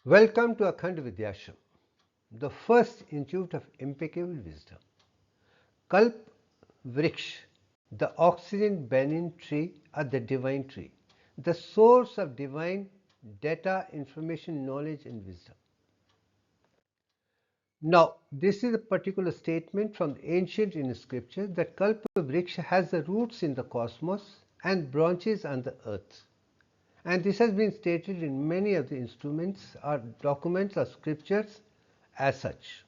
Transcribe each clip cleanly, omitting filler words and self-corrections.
Welcome to Akhand Vidyashram, the first institute of impeccable wisdom. KALPAVRIKSHA, the oxygen banyan tree or the divine tree, the source of divine data, information, knowledge and wisdom. Now, this is a particular statement from the ancient in scripture that KALPAVRIKSHA has the roots in the cosmos and branches on the earth. And this has been stated in many of the instruments or documents or scriptures as such.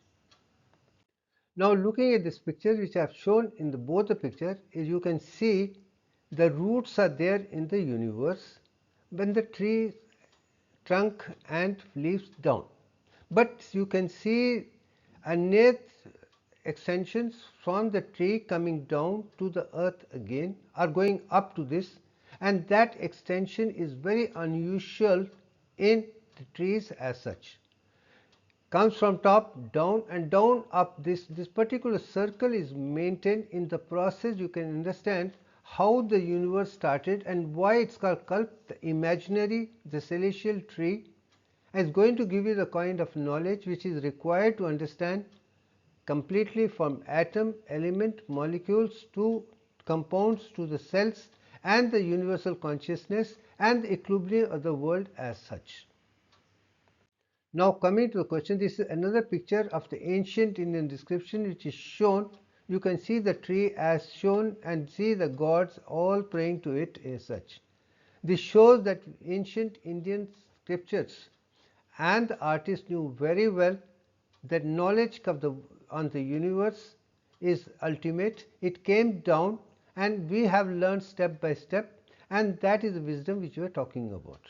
Now looking at this picture which I have shown in both the picture, is you can see the roots are there in the universe when the tree trunk and leaves down. But you can see underneath extensions from the tree coming down to the earth again are going up to this, and that extension is very unusual in the trees as such. Comes from top down and down up. This particular circle is maintained. In the process you can understand how the universe started and why it's called Kalp, the imaginary, the celestial tree. And it's going to give you the kind of knowledge which is required to understand completely from atom, element, molecules to compounds to the cells and the universal consciousness and the equilibrium of the world as such. Now coming to the question, this is another picture of the ancient Indian description which is shown. You can see the tree as shown and see the gods all praying to it as such. This shows that ancient Indian scriptures and the artists knew very well that knowledge on the universe is ultimate. It came down and we have learned step by step, and that is the wisdom which we are talking about.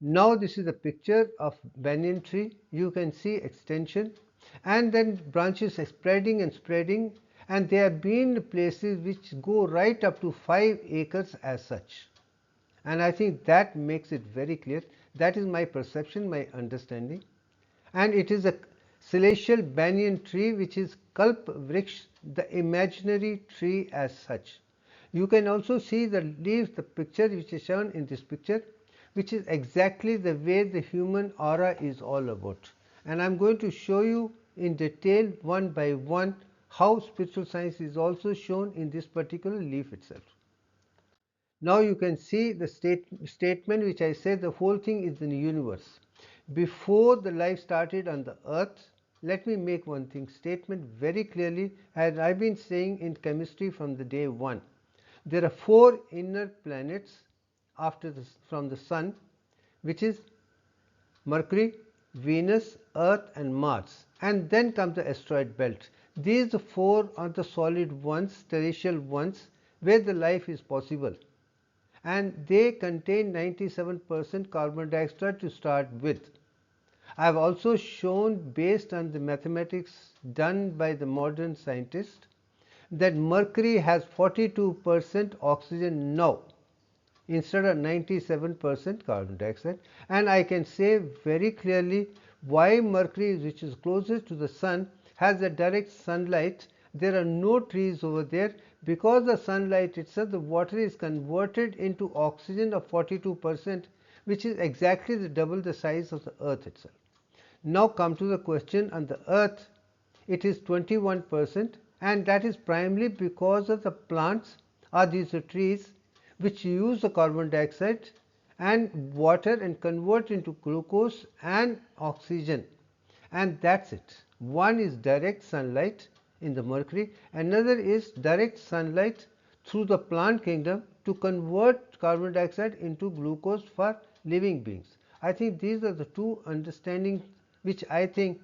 Now this is a picture of banyan tree. You can see extension and then branches are spreading and spreading, and there have been places which go right up to 5 acres as such. And I think that makes it very clear. That is my perception, my understanding. And it is a celestial banyan tree which is Kalpavriksha, the imaginary tree as such. You can also see the leaves, the picture which is shown in this picture, which is exactly the way the human aura is all about. And I am going to show you in detail one by one how spiritual science is also shown in this particular leaf itself. Now you can see the statement which I said, the whole thing is in the universe. Before the life started on the earth, let me make one thing statement very clearly, as I've been saying in chemistry from the day one. There are 4 inner planets from the sun, which is Mercury, Venus, Earth and Mars, and then comes the asteroid belt. These 4 are the solid ones, terrestrial ones, where the life is possible, and they contain 97% carbon dioxide to start with. I have also shown, based on the mathematics done by the modern scientists, that Mercury has 42% oxygen now instead of 97% carbon dioxide, and I can say very clearly why Mercury, which is closest to the sun, has a direct sunlight. There are no trees over there because the sunlight itself, the water is converted into oxygen of 42%, which is exactly the double the size of the earth itself. Now come to the question, on the earth it is 21%, and that is primarily because of the plants or these trees which use the carbon dioxide and water and convert into glucose and oxygen, and that's it. One is direct sunlight in the Mercury, another is direct sunlight through the plant kingdom to convert carbon dioxide into glucose for living beings. I think these are the two understandings which I think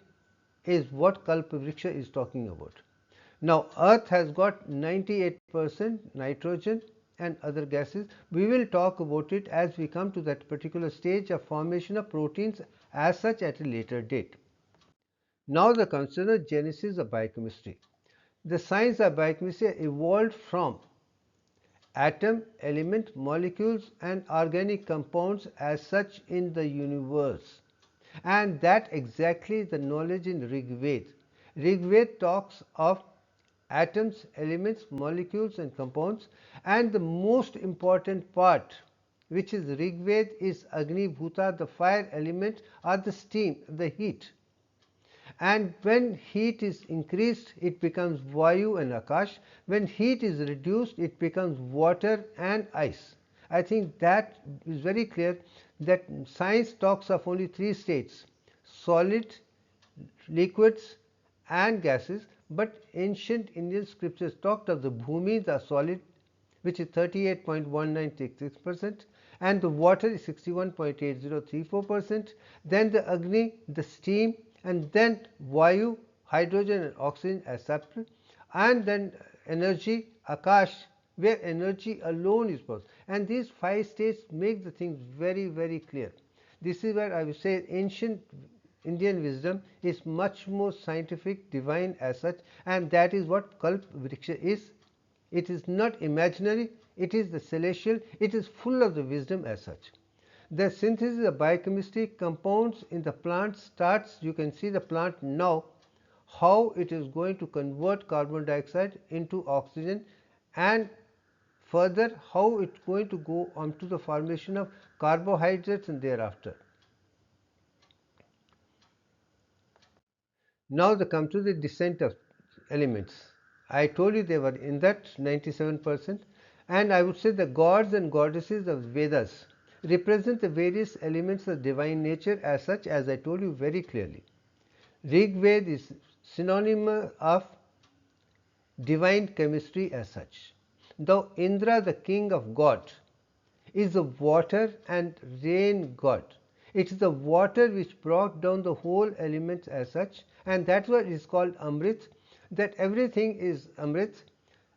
is what Kalpavriksha is talking about. Now earth has got 98% nitrogen and other gases. We will talk about it as we come to that particular stage of formation of proteins as such at a later date. Now the consider genesis of biochemistry. The science of biochemistry evolved from atom, element, molecules and organic compounds as such in the universe, and that exactly the knowledge in Rigved. Rigved talks of atoms, elements, molecules and compounds, and the most important part which is Rigved, is Agni Bhuta, the fire element, or the steam, the heat. And when heat is increased, it becomes Vayu and Akash. When heat is reduced, it becomes water and ice. I think that is very clear that science talks of only three states: solid, liquids, and gases. But ancient Indian scriptures talked of the Bhumi, the solid, which is 38.1966%, and the water is 61.8034%, then the Agni, the steam, and then Vayu, hydrogen and oxygen as separate, and then energy, Akash, where energy alone is possible. And these five states make the things very, very clear. This is where I would say ancient Indian wisdom is much more scientific, divine as such, and that is what Kalpavriksha is. It is not imaginary, it is the celestial, it is full of the wisdom as such. The synthesis of biochemistry compounds in the plant starts, you can see the plant now, how it is going to convert carbon dioxide into oxygen, and further how it's going to go on to the formation of carbohydrates and thereafter. Now they come to the descent of elements. I told you they were in that 97%, and I would say the gods and goddesses of Vedas represent the various elements of divine nature as such, as I told you very clearly. Rig Veda is synonym of divine chemistry as such. Though Indra, the king of God, is the water and rain god. It is the water which brought down the whole elements as such, and that's what is called Amrit. That everything is Amrit,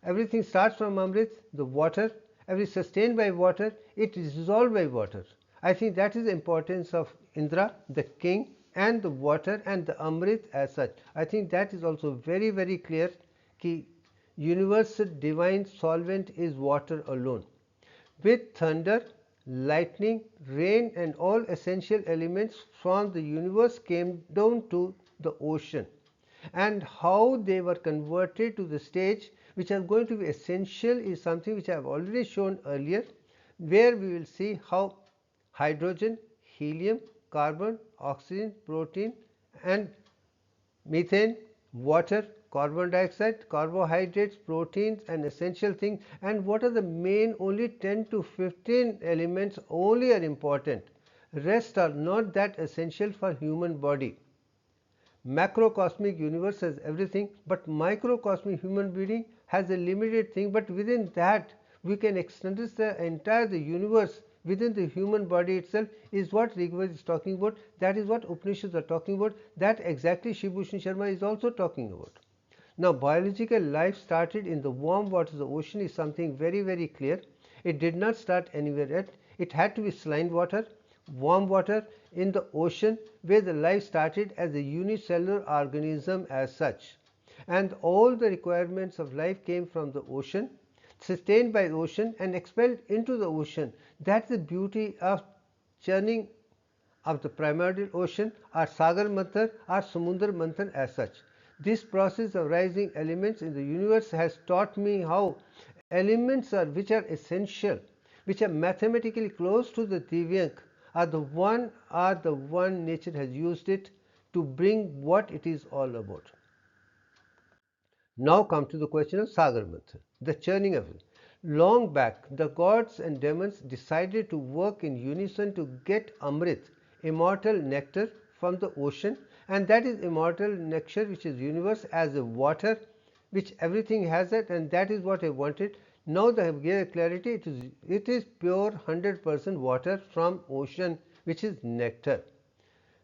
everything starts from Amrit, the water, every sustained by water, it is dissolved by water. I think that is the importance of Indra, the king, and the water and the Amrit as such. I think that is also very, very clear कि universal divine solvent is water alone. With thunder, lightning, rain, and all essential elements from the universe came down to the ocean, and how they were converted to the stage which are going to be essential is something which I have already shown earlier, where we will see how hydrogen, helium, carbon, oxygen, protein, and methane, water, carbon dioxide, carbohydrates, proteins, and essential things, and what are the main only 10 to 15 elements only are important. Rest are not that essential for human body. Macrocosmic universe has everything, but microcosmic human being has a limited thing, but within that we can extend the entire the universe within the human body itself is what Rigveda is talking about. That is what Upanishads are talking about. That exactly Shibhushan Sharma is also talking about. Now, biological life started in the warm waters of the ocean is something very, very clear. It did not start anywhere else. It had to be saline water, warm water in the ocean, where the life started as a unicellular organism as such. And all the requirements of life came from the ocean, sustained by the ocean and expelled into the ocean. That's the beauty of churning of the primordial ocean, or Sagar Manthan, or Samundra Manthan as such. This process of rising elements in the universe has taught me how elements are which are essential, which are mathematically close to the Divyank, are the one nature has used it to bring what it is all about. Now come to the question of Sagar Manthan, the churning of it. Long back, the gods and demons decided to work in unison to get Amrit, immortal nectar, from the ocean, and that is immortal nectar which is universe as a water, which everything has it, and that is what I wanted. Now they have given clarity, it is pure 100% water from ocean, which is nectar.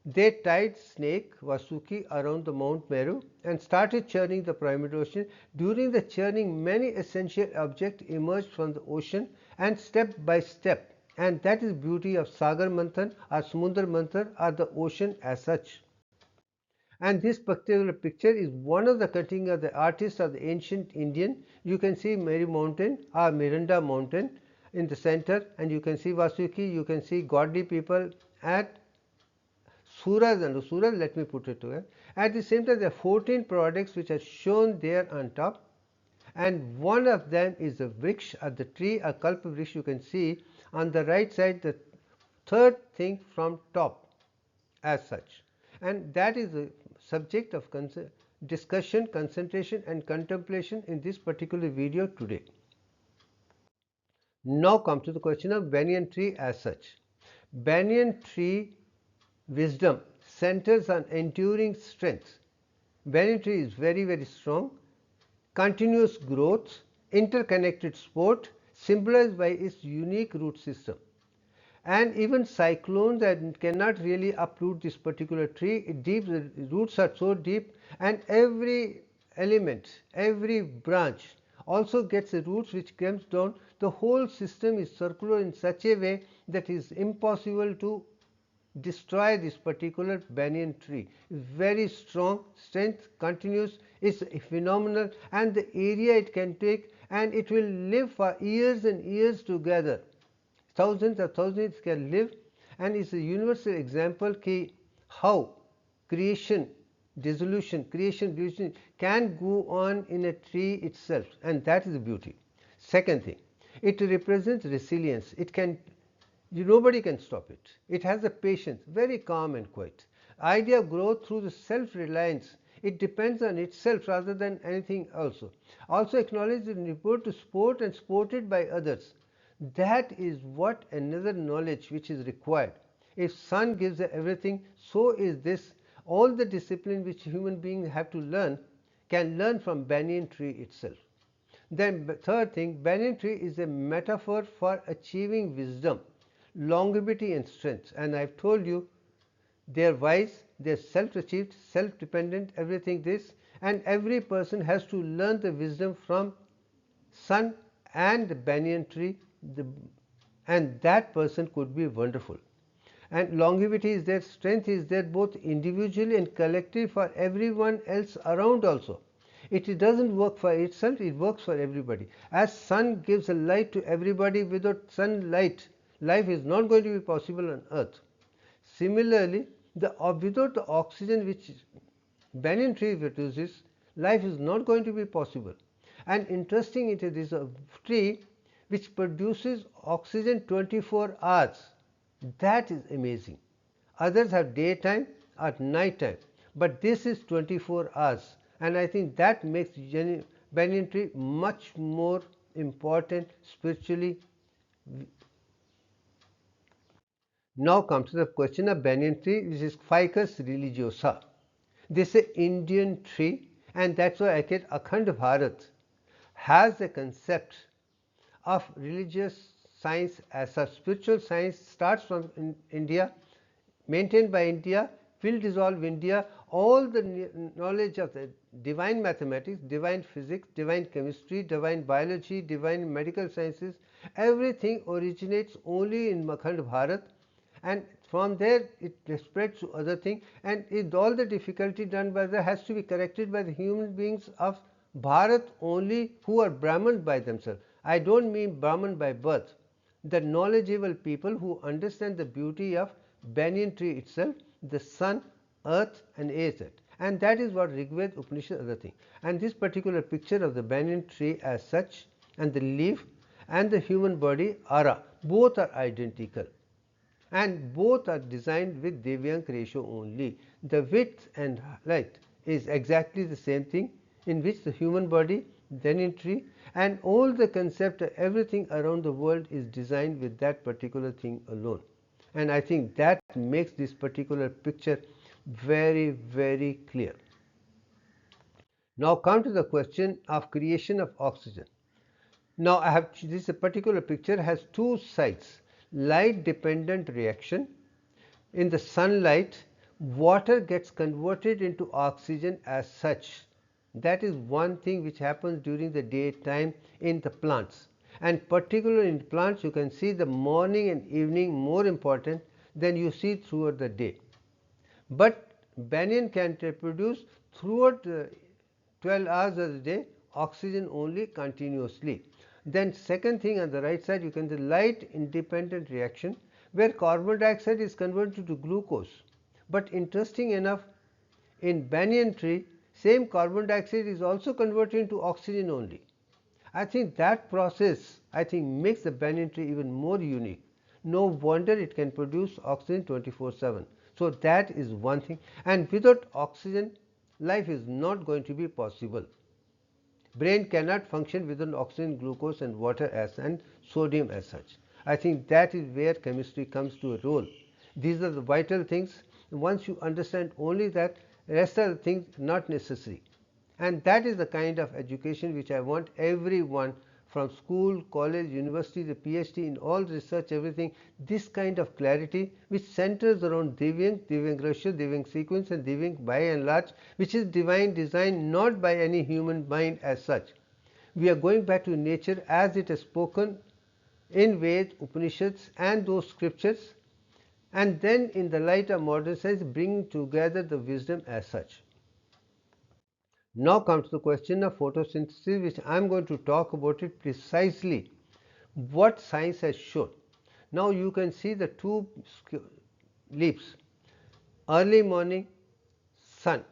They tied snake Vasuki around the Mount Meru and started churning the primordial ocean. During the churning, many essential objects emerged from the ocean, and step by step, and that is beauty of Sagar Manthan or Samundra Manthan or the ocean as such. And this particular picture is one of the cutting of the artists of the ancient Indian. You can see Mary Mountain or Miranda Mountain in the center, and you can see Vasuki, you can see godly people at Suras and Asuras, let me put it together. At the same time, there are 14 products which are shown there on top, and one of them is the vriksha, or the tree, a kalpavriksha, you can see, on the right side the third thing from top as such, and that is the subject of discussion, concentration and contemplation in this particular video today. Now come to the question of banyan tree as such. Banyan tree wisdom centers on enduring strength. Banyan tree is very strong, continuous growth, interconnected support, symbolized by its unique root system. And even cyclones that cannot really uproot this particular tree. The roots are so deep, and every element, every branch also gets the roots which comes down. The whole system is circular in such a way that it is impossible to destroy this particular banyan tree. Very strong, strength continues, is phenomenal, and the area it can take, and it will live for years and years together. Thousands of thousands can live, and is a universal example ki how creation, dissolution, creation, dissolution can go on in a tree itself, and that is the beauty. Second thing, it represents resilience. It can, nobody can stop it. It has a patience, very calm and quiet. Idea of growth through the self-reliance. It depends on itself rather than anything also. Also acknowledge the report to sport and sported by others. That is what another knowledge which is required. If sun gives everything, so is this. All the discipline which human beings have to learn can learn from banyan tree itself. Then third thing, banyan tree is a metaphor for achieving wisdom, longevity and strength. And I've told you, they are wise, they are self-achieved, self-dependent, everything this, and every person has to learn the wisdom from sun and the banyan tree, and that person could be wonderful. And longevity is there, strength is there, both individually and collectively for everyone else around also. It doesn't work for itself, it works for everybody. As sun gives a light to everybody, without sunlight, life is not going to be possible on earth. Similarly, without the oxygen which banyan tree produces, life is not going to be possible. And interesting, it is a tree which produces oxygen 24 hours. That is amazing. Others have daytime or night time, but this is 24 hours, and I think that makes banyan tree much more important spiritually. Now comes to the question of banyan tree, which is Ficus religiosa. This is an Indian tree, and that's why I get Akhand Bharat has a concept of religious science as a spiritual science, starts from India, maintained by India, will dissolve India. All the knowledge of the divine mathematics, divine physics, divine chemistry, divine biology, divine medical sciences, everything originates only in Akhand Bharat, and from there it spreads to other things, and all the difficulty done by that has to be corrected by the human beings of Bharat only, who are Brahmins by themselves. I don't mean Brahman by birth. The knowledgeable people who understand the beauty of banyan tree itself, the sun, earth and ether, and that is what Rigved, Upanishad, other thing. And this particular picture of the banyan tree as such, and the leaf and the human body, ara, both are identical, and both are designed with Devyank ratio only. The width and height is exactly the same thing, in which the human body, banyan tree, and all the concept, everything around the world is designed with that particular thing alone. And I think that makes this particular picture very clear. Now come to the question of creation of oxygen. Now I have this particular picture has two sides. Light dependent reaction. In the sunlight, water gets converted into oxygen as such. That is one thing which happens during the daytime in the plants, and particularly in plants you can see the morning and evening more important than you see throughout the day. But banyan can produce throughout 12 hours of the day oxygen only continuously. Then second thing on the right side, you can see light independent reaction, where carbon dioxide is converted to glucose. But interesting enough, in banyan tree, same carbon dioxide is also converted into oxygen only. I think that process makes the banyan tree even more unique. No wonder it can produce oxygen 24/7. So that is one thing, and without oxygen life is not going to be possible. Brain cannot function without oxygen, glucose and water and sodium as such. I think that is where chemistry comes to a role. These are the vital things. Once you understand only that, rest of the things not necessary. And that is the kind of education which I want everyone from school, college, university, the PhD, in all research, everything, this kind of clarity which centers around Divyang, Divyang Rasya, Divyang sequence and Divyang by and large, which is divine design, not by any human mind as such. We are going back to nature as it is spoken in Veda, Upanishads and those scriptures, and then in the light of modern science bringing together the wisdom as such. Now comes the question of photosynthesis, which I am going to talk about it precisely what science has shown. Now you can see the two leaves. Early morning sun,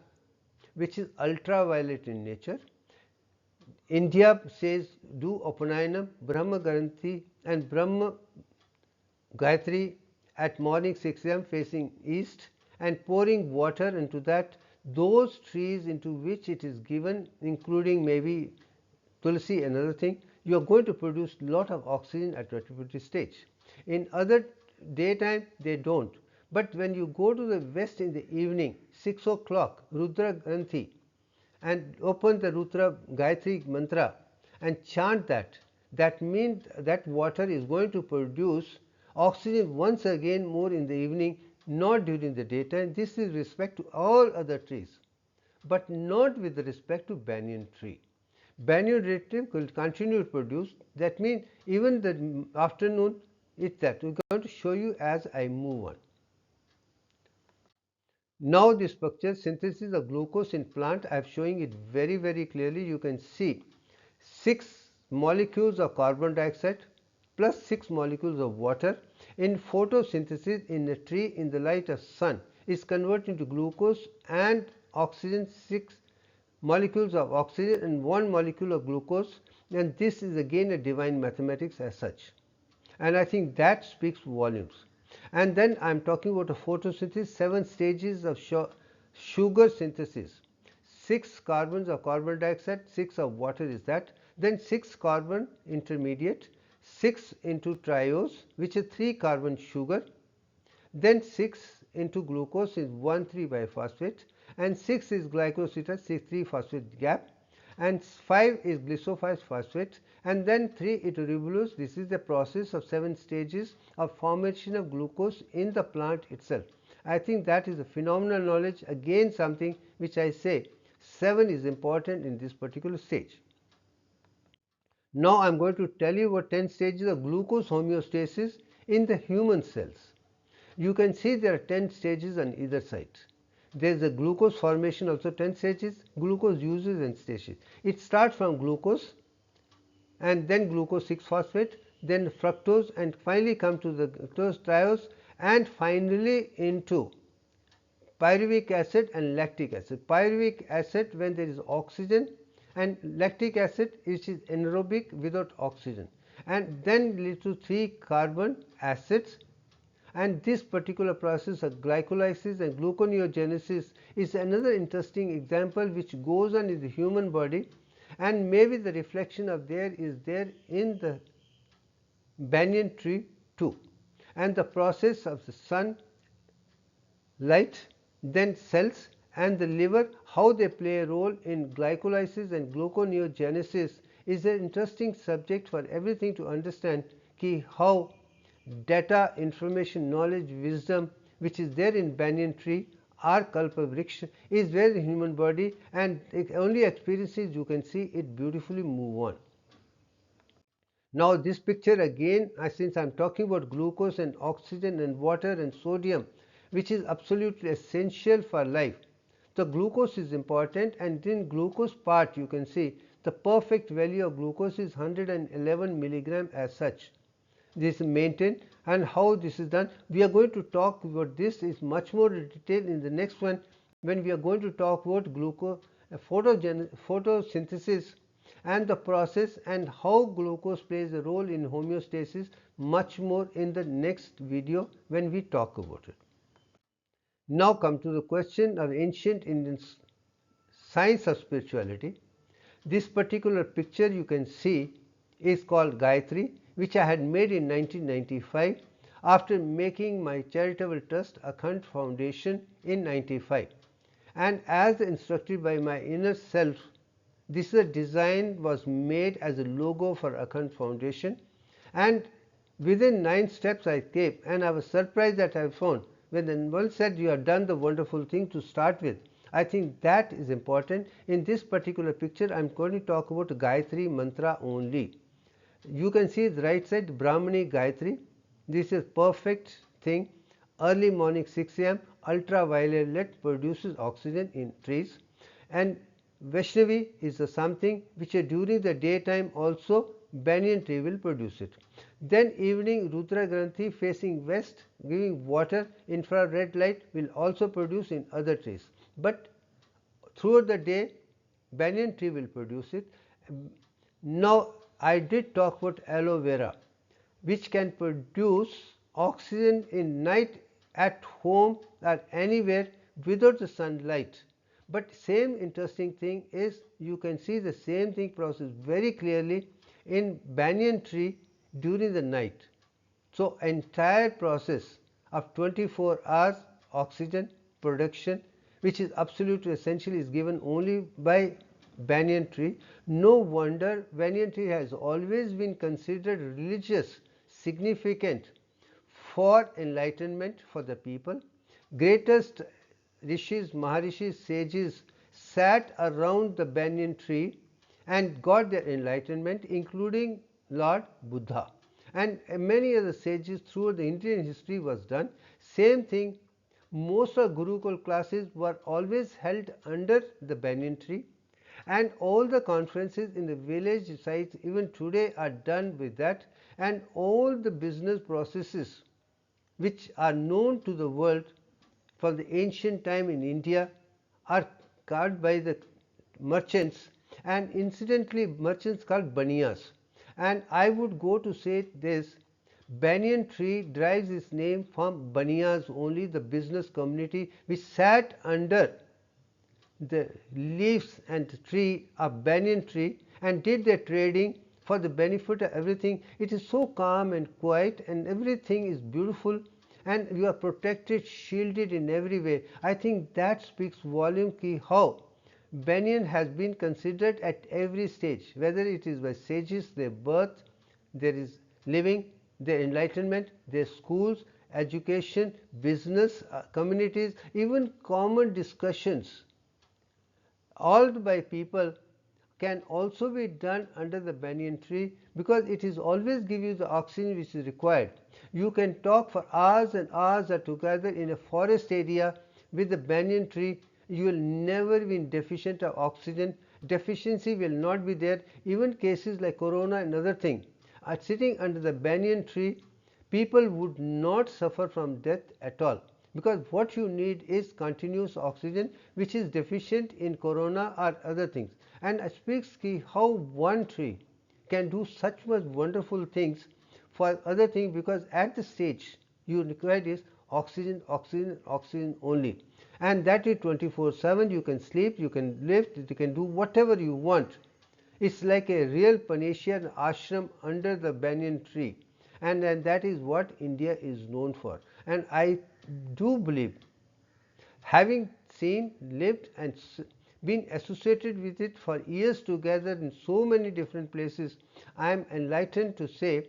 which is ultraviolet in nature. India says do Upanayana, Brahma Garanti and Brahma Gayatri at morning 6 am facing east, and pouring water into that, those trees into which it is given, including maybe tulsi, another thing, you are going to produce lot of oxygen at respiratory stage. In other daytime they don't, but when you go to the west in the evening 6 o'clock, Rudra Granthi, and open the Rudra Gayatri mantra and chant that, that means that water is going to produce oxygen once again more in the evening, not during the daytime. This is respect to all other trees, but not with respect to banyan tree. Banyan tree will continue to produce. That means even the afternoon, it's that. We're going to show you as I move on. Now this structure synthesis of glucose in plant, I am showing it very clearly. You can see 6 molecules of carbon dioxide plus 6 molecules of water in photosynthesis in a tree in the light of sun is converted into glucose and oxygen, 6 molecules of oxygen and 1 molecule of glucose, and this is again a divine mathematics as such, and I think that speaks volumes. And then I am talking about a photosynthesis, 7 stages of sugar synthesis. 6 carbons of carbon dioxide, 6 of water is that, then 6 carbon intermediate, 6 into triose, which is 3 carbon sugar, then 6 into glucose is 1,3 biphosphate, and 6 is glycosides, 3 phosphate gap, and 5 is glycosides phosphate, and then 3 into ribulose. This is the process of 7 stages of formation of glucose in the plant itself. I think that is a phenomenal knowledge, again something which I say 7 is important in this particular stage. Now I am going to tell you about 10 stages of glucose homeostasis in the human cells. You can see there are 10 stages on either side. There is a glucose formation, also 10 stages, glucose uses and stages. It starts from glucose and then glucose 6 phosphate, then fructose, and finally come to the triose, and finally into pyruvic acid and lactic acid. Pyruvic acid when there is oxygen, and lactic acid which is anaerobic without oxygen, and then leads to 3 carbon acids. And this particular process of glycolysis and gluconeogenesis is another interesting example which goes on in the human body, and maybe the reflection of there is there in the banyan tree too. And the process of the sun light, then cells and the liver, how they play a role in glycolysis and gluconeogenesis is an interesting subject for everything to understand how data, information, knowledge, wisdom which is there in banyan tree or kalpavriksha is there in human body, and only experiences you can see it beautifully move on. Now this picture again, since I am talking about glucose and oxygen and water and sodium which is absolutely essential for life, the glucose is important, and in glucose part you can see the perfect value of glucose is 111 milligram as such. This is maintained, and how this is done we are going to talk about. This is much more detail in the next one when we are going to talk about glucose photosynthesis and the process and how glucose plays a role in homeostasis much more in the next video when we talk about it. Now come to the question of ancient Indian science of spirituality. This particular picture you can see is called Gayatri, which I had made in 1995 after making my charitable trust Akhand Foundation in 95. And as instructed by my inner self, this design was made as a logo for Akhand Foundation, and within 9 steps I came, and I was surprised that I found when one said you have done the wonderful thing to start with. I think that is important. In this particular picture I am going to talk about Gayatri mantra only. You can see the right side Brahmani Gayatri. This is perfect thing. Early morning 6 a.m. ultraviolet produces oxygen in trees, and Vaishnavi is something which during the daytime also banyan tree will produce it. Then evening Rudra Granthi facing west giving water, infrared light will also produce in other trees. But throughout the day banyan tree will produce it. Now I did talk about aloe vera, which can produce oxygen in night at home or anywhere without the sunlight. But same interesting thing is you can see the same thing process very clearly in banyan tree during the night. So entire process of 24 hours oxygen production, which is absolutely essential, is given only by banyan tree. No wonder banyan tree has always been considered religious, significant for enlightenment for the people. Greatest rishis, maharishis, sages sat around the banyan tree and got their enlightenment, including Lord Buddha. And many other sages throughout the Indian history was done. Same thing, most of Gurukul classes were always held under the banyan tree, and all the conferences in the village sites even today are done with that, and all the business processes which are known to the world from the ancient time in India are carved by the merchants, and incidentally merchants called Baniyas. And I would go to say this, banyan tree derives its name from Baniyas only, the business community which sat under the leaves and tree of banyan tree and did their trading for the benefit of everything. It is so calm and quiet and everything is beautiful, and you are protected, shielded in every way. I think that speaks volume ki how banyan has been considered at every stage, whether it is by sages, their birth, there is living, their enlightenment, their schools, education, business, communities, even common discussions all by people can also be done under the banyan tree, because it is always give you the oxygen which is required. You can talk for hours and hours together in a forest area with the banyan tree. You will never be deficient of oxygen. Deficiency will not be there. Even cases like corona and other thing are sitting under the banyan tree, people would not suffer from death at all, because what you need is continuous oxygen, which is deficient in corona or other things. And it speaks how one tree can do such much wonderful things for other things, because at the stage you require is oxygen, oxygen, oxygen only, and that is 24/7. You can sleep, you can lift, you can do whatever you want. It's like a real panacea ashram under the banyan tree, and that is what India is known for. And I do believe, having seen, lived and been associated with it for years together in so many different places, I am enlightened to say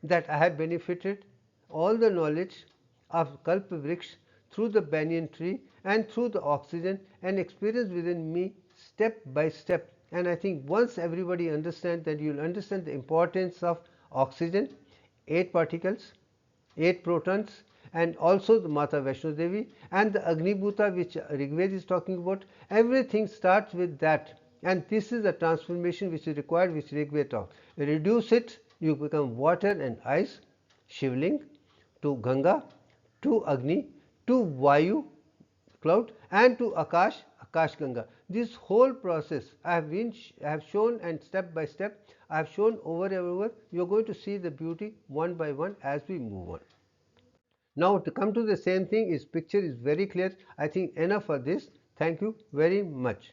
that I have benefited all the knowledge of KALPAVRIKSHA through the banyan tree and through the oxygen, and experience within me step by step. And I think once everybody understands that, you will understand the importance of oxygen, 8 particles, 8 protons, and also the Mata Vaishno Devi and the Agni Bhuta which Rigved is talking about. Everything starts with that, and this is the transformation which is required, which Rigved talks. Reduce it, you become water and ice, Shivling, to Ganga, to Agni, to Vayu, cloud, and to Akash, Kashganga. This whole process I have shown, and step by step I have shown over and over. You are going to see the beauty one by one as we move on. Now to come to the same thing, is picture is very clear. I think enough for this. Thank you very much.